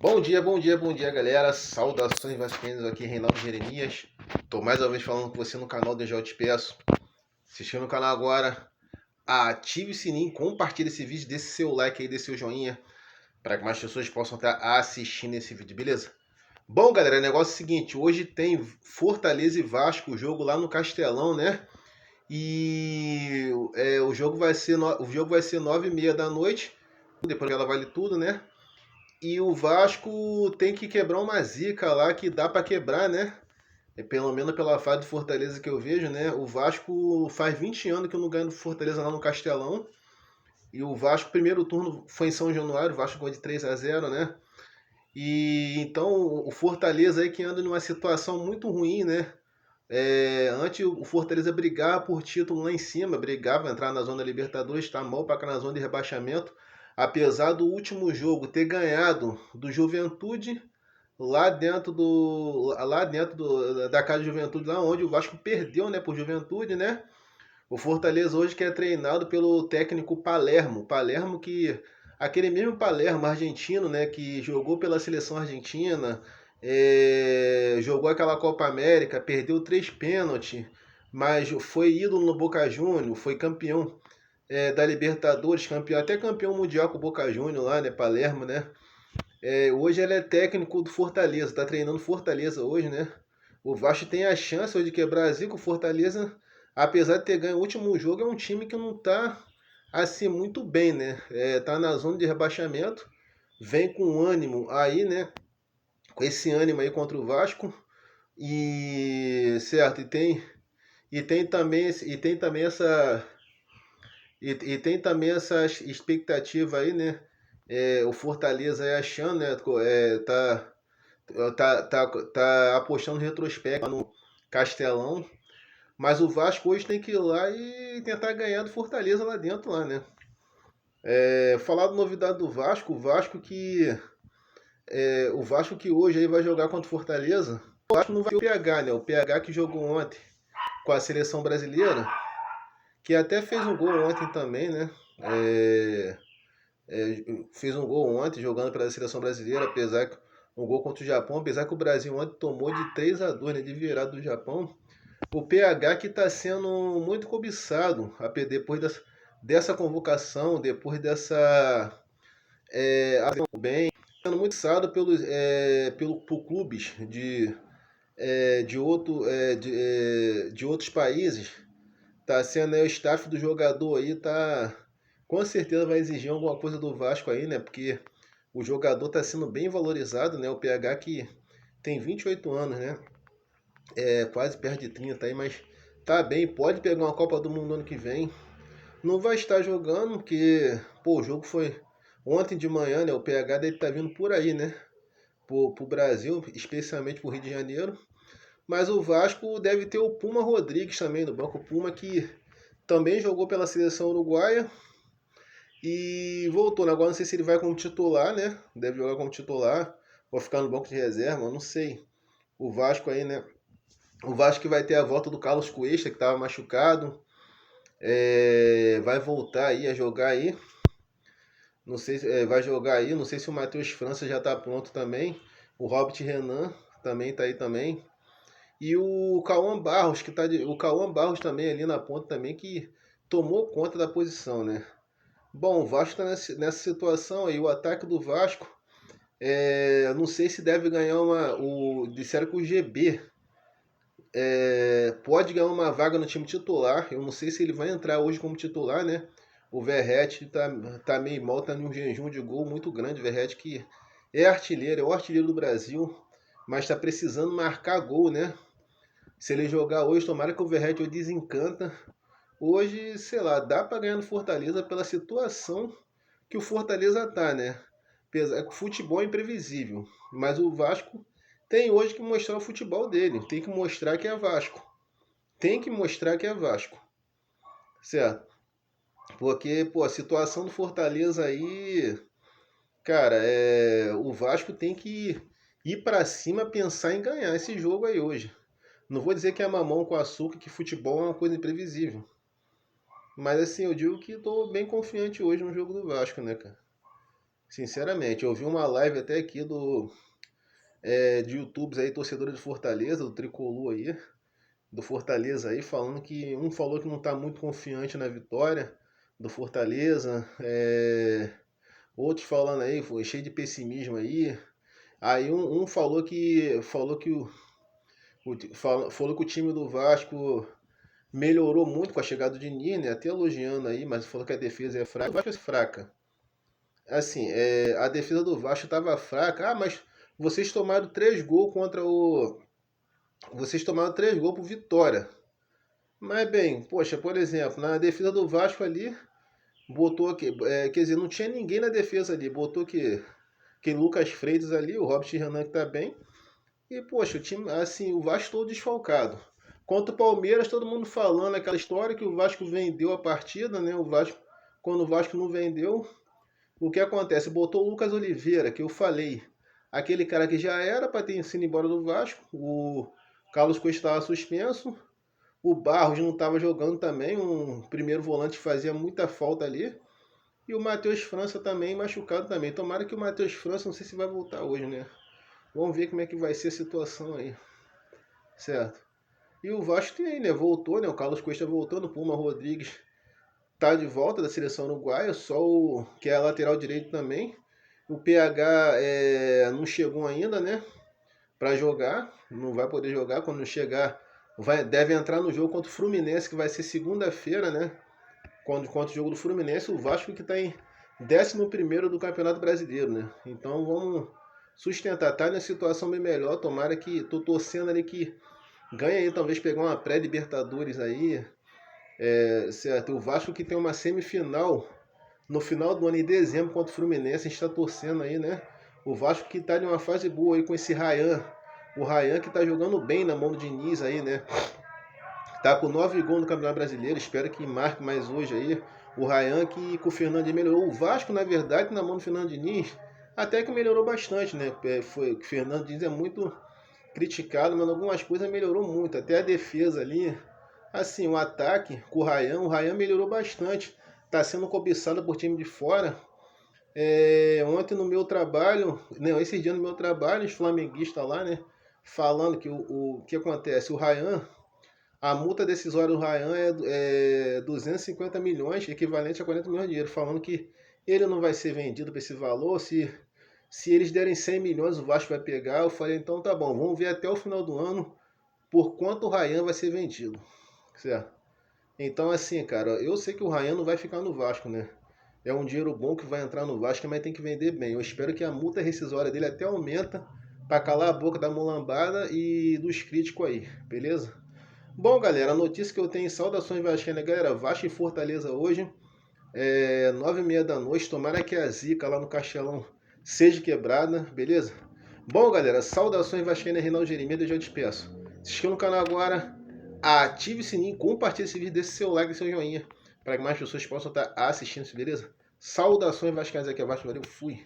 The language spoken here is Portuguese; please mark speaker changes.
Speaker 1: Bom dia, galera. Saudações vascaínas, aqui Reinaldo Jeremias. Tô mais uma vez falando com você no canal do Eu Te Peço. Se inscreva no canal agora, ative o sininho, compartilhe esse vídeo, dê seu like aí, dê seu joinha, para que mais pessoas possam estar assistindo esse vídeo, beleza? Bom, galera, o negócio é o seguinte, hoje tem Fortaleza e Vasco, o jogo lá no Castelão, né? E o jogo vai ser 9h30 da noite, depois ela vale tudo, né? E o Vasco tem que quebrar uma zica lá que dá pra quebrar, né? Pelo menos pela fase do Fortaleza que eu vejo, né? O Vasco faz 20 anos que eu não ganho do Fortaleza lá no Castelão. E o Vasco, primeiro turno foi em São Januário, o Vasco ganhou de 3-0, né? E então o Fortaleza aí que anda numa situação muito ruim, né? Antes o Fortaleza brigava por título lá em cima, brigava entrar na zona da Libertadores, tá mal pra cá na zona de rebaixamento. Apesar do último jogo ter ganhado do Juventude da casa de Juventude, lá onde o Vasco perdeu, né, por Juventude, né? O Fortaleza hoje que é treinado pelo técnico Palermo, que aquele mesmo Palermo argentino, né, que jogou pela seleção argentina, jogou aquela Copa América, perdeu 3 pênaltis, mas foi ídolo no Boca Juniors, foi campeão da Libertadores, campeão, até campeão mundial com o Boca Juniors lá, né, Palermo, né? Hoje ele é técnico do Fortaleza, tá treinando Fortaleza hoje, né? O Vasco tem a chance hoje de quebrar a zica. O Fortaleza, apesar de ter ganho o último jogo, é um time que não tá assim muito bem, né? Tá na zona de rebaixamento, vem com ânimo aí, né? Com esse ânimo aí contra o Vasco e certo, e tem também essa expectativa aí, né? O Fortaleza aí achando, né? Tá apostando no retrospecto no Castelão. Mas o Vasco hoje tem que ir lá e tentar ganhar do Fortaleza lá dentro, lá, né? Falar da novidade do Vasco, o Vasco que hoje aí vai jogar contra o Fortaleza. O Vasco não vai ter o PH, né? O PH que jogou ontem com a seleção brasileira, que até fez um gol ontem também, né? Fez um gol ontem jogando pela seleção brasileira, apesar que um gol contra o Japão, apesar que o Brasil ontem tomou de 3-2, né, de virada do Japão. O PH que está sendo muito cobiçado depois dessa convocação, depois dessa bem, sendo muito cobiçado por clubes de outros países. Tá sendo o staff do jogador aí, tá com certeza vai exigir alguma coisa do Vasco aí, né? Porque o jogador tá sendo bem valorizado, né? O PH que tem 28 anos, né? Quase perto de 30 aí, mas tá bem, pode pegar uma Copa do Mundo ano que vem. Não vai estar jogando, porque pô, o jogo foi ontem de manhã, né? O PH deve estar vindo por aí, né? Pro Brasil, especialmente pro Rio de Janeiro. Mas o Vasco deve ter o Puma Rodrigues também no banco. O Puma que também jogou pela seleção uruguaia e voltou. Agora não sei se ele vai como titular, né? Deve jogar como titular ou ficar no banco de reserva, não sei. O Vasco aí, né? O Vasco que vai ter a volta do Carlos Cuesta, que estava machucado. Vai voltar aí a jogar aí. Não sei se vai jogar aí. Não sei se o Matheus França já está pronto também. O Robert Renan também está aí também. E o Cauã Barros, o Cauã Barros também ali na ponta também, que tomou conta da posição, né? Bom, o Vasco está nessa situação aí. O ataque do Vasco, não sei se deve ganhar disseram que o GB pode ganhar uma vaga no time titular. Eu não sei se ele vai entrar hoje como titular, né? O Verratti tá meio mal, tá num jejum de gol muito grande. O Verratti que é artilheiro, é o artilheiro do Brasil, mas está precisando marcar gol, né? Se ele jogar hoje, tomara que o Verratti desencanta. Hoje, sei lá, dá para ganhar no Fortaleza pela situação que o Fortaleza tá, né? Apesar que o futebol é imprevisível, mas o Vasco tem hoje que mostrar o futebol dele. Tem que mostrar que é Vasco. Tem que mostrar que é Vasco. Certo? Porque, pô, a situação do Fortaleza aí, cara, o Vasco tem que ir para cima, pensar em ganhar esse jogo aí hoje. Não vou dizer que é mamão com açúcar, que futebol é uma coisa imprevisível. Mas assim, eu digo que tô bem confiante hoje no jogo do Vasco, né, cara? Sinceramente, eu vi uma live até aqui de YouTubes aí, torcedores de Fortaleza, do Tricolor aí, do Fortaleza aí, falando que um falou que não tá muito confiante na vitória do Fortaleza, outros falando aí, foi cheio de pessimismo aí. Aí um falou que falou que o time do Vasco melhorou muito com a chegada do Diniz, né? Até elogiando aí, mas falou que a defesa é fraca. O Vasco é fraca. Assim, a defesa do Vasco estava fraca. Ah, mas vocês tomaram 3 gols contra o. Vocês tomaram 3 gols pro Vitória. Mas bem, poxa, por exemplo, na defesa do Vasco ali, botou aqui. Quer dizer, não tinha ninguém na defesa ali. Botou que Lucas Freitas ali, o Robert Renan que tá bem. E, poxa, o time, assim, o Vasco todo desfalcado. Contra o Palmeiras, todo mundo falando aquela história que o Vasco vendeu a partida, né? Quando o Vasco não vendeu, o que acontece? Botou o Lucas Oliveira, que eu falei, aquele cara que já era para ter sido embora do Vasco, o Carlos Costa estava suspenso, o Barros não estava jogando também, um primeiro volante que fazia muita falta ali, e o Matheus França também machucado também. Tomara que o Matheus França, não sei se vai voltar hoje, né? Vamos ver como é que vai ser a situação aí, certo? E o Vasco tem aí, né? Voltou, né? O Carlos Costa voltando, o Puma Rodrigues tá de volta da seleção uruguaia, só o que é a lateral direito também. O PH não chegou ainda, né? Para jogar, não vai poder jogar. Quando chegar, deve entrar no jogo contra o Fluminense, que vai ser segunda-feira, né? Contra o jogo do Fluminense, o Vasco que está em 11º do Campeonato Brasileiro, né? Então vamos sustentar, tá na situação bem melhor. Tomara que, tô torcendo ali que ganha aí, talvez pegar uma pré-Libertadores aí, certo? O Vasco que tem uma semifinal no final do ano, em dezembro, contra o Fluminense, a gente está torcendo aí, né? O Vasco que tá em uma fase boa aí com esse Ryan. O Ryan que tá jogando bem na mão do Diniz aí, né? Tá com 9 gols no Campeonato Brasileiro, espero que marque mais hoje aí. O Ryan que com o Fernando melhorou. O Vasco, na verdade, na mão do Fernando Diniz, até que melhorou bastante, né? O Fernando Diniz é muito criticado, mas algumas coisas melhorou muito. Até a defesa ali. Assim, o ataque com o Ryan melhorou bastante. Está sendo cobiçado por time de fora. Ontem no meu trabalho, não, esses dias no meu trabalho, os flamenguistas lá, né? Falando que o que acontece? O Ryan, a multa decisória do Ryan é 250 milhões, equivalente a 40 milhões de dinheiro. Falando que ele não vai ser vendido por esse valor. Se eles derem 100 milhões, o Vasco vai pegar. Eu falei, então tá bom, vamos ver até o final do ano por quanto o Ryan vai ser vendido. Certo? Então, assim, cara, eu sei que o Ryan não vai ficar no Vasco, né? É um dinheiro bom que vai entrar no Vasco, mas tem que vender bem. Eu espero que a multa rescisória dele até aumenta para calar a boca da mulambada e dos críticos aí, beleza? Bom, galera, a notícia que eu tenho, saudações vascaínas, galera, Vasco e Fortaleza hoje, 9h30 da noite, tomara que a zica lá no Castelão seja quebrada, beleza? Bom, galera, saudações vascaínas, Reinaldo Jeremias, eu já despeço. Se inscreva no canal agora, ative o sininho, compartilhe esse vídeo, deixe seu like e seu joinha, para que mais pessoas possam estar assistindo isso, beleza? Saudações vascaínas, aqui é Vasco, valeu, fui!